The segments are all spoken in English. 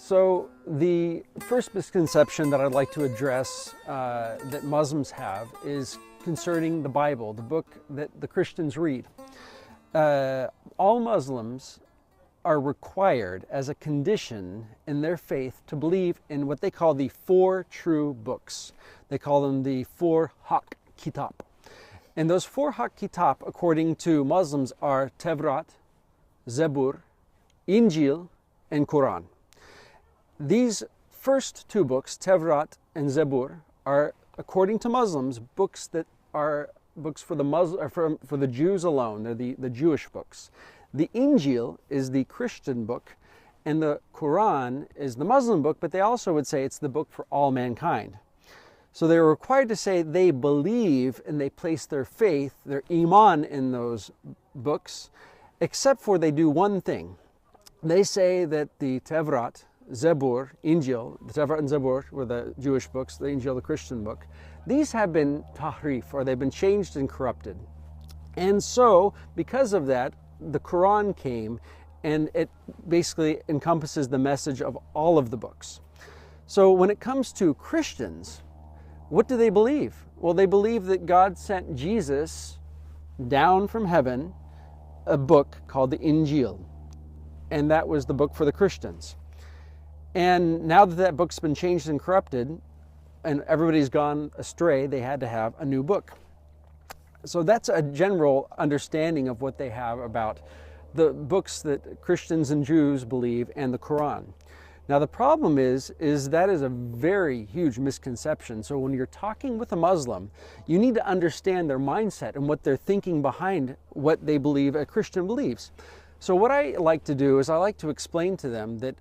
So the first misconception that I'd like to address that Muslims have is concerning the Bible, the book that the Christians read. All Muslims are required as a condition in their faith to believe in what they call the four true books. They call them the four Haq Kitab. And those four Haq Kitab, according to Muslims, are Tevrat, Zabur, Injil, and Quran. These first two books, Tevrat and Zebur, are, according to Muslims, books that are books for the Jews alone. They're the Jewish books. The Injil is the Christian book, and the Quran is the Muslim book, but they also would say it's the book for all mankind. So they're required to say they believe and they place their faith, their iman in those books, except for they do one thing. They say that the Tevrat, Zabur, Injil, the Tevrat and Zebur were the Jewish books, the Injil, the Christian book. These have been tahrif, or they've been changed and corrupted. And so, because of that, the Quran came, and it basically encompasses the message of all of the books. So when it comes to Christians, what do they believe? Well, they believe that God sent Jesus down from heaven a book called the Injil, and that was the book for the Christians. And now that that book's been changed and corrupted, and everybody's gone astray, they had to have a new book. So that's a general understanding of what they have about the books that Christians and Jews believe and the Quran. Now the problem is that is a very huge misconception. So when you're talking with a Muslim, you need to understand their mindset and what they're thinking behind what they believe a Christian believes. So what I like to do is I like to explain to them that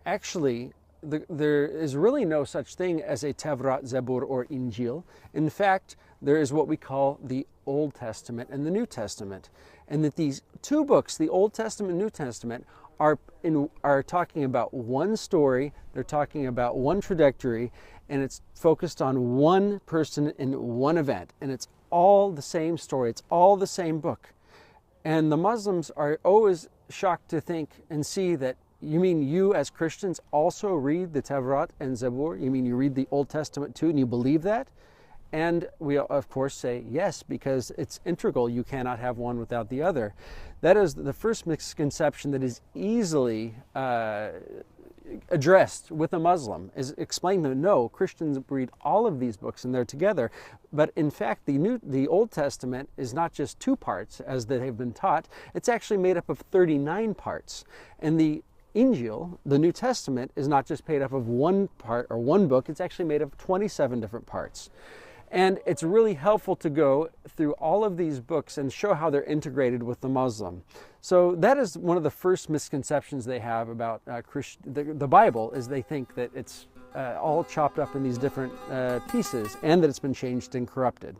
actually there is really no such thing as a Tevrat, Zabur, or Injil. In fact, there is what we call the Old Testament and the New Testament. And that these two books, the Old Testament and New Testament, are talking about one story, they're talking about one trajectory, and it's focused on one person in one event. And it's all the same story, it's all the same book. And the Muslims are always shocked to think and see that, you mean you as Christians also read the Tevrat and Zabur? You mean you read the Old Testament too and you believe that? And we of course say yes, because it's integral. You cannot have one without the other. That is the first misconception that is easily addressed with a Muslim, is explain to them, no, Christians read all of these books and they're together. But in fact, the Old Testament is not just two parts as they have been taught. It's actually made up of 39 parts. And the Injil, the New Testament, is not just made up of one part or one book, it's actually made up of 27 different parts. And it's really helpful to go through all of these books and show how they're integrated with the Muslim. So that is one of the first misconceptions they have about the Bible, is they think that it's all chopped up in these different pieces and that it's been changed and corrupted.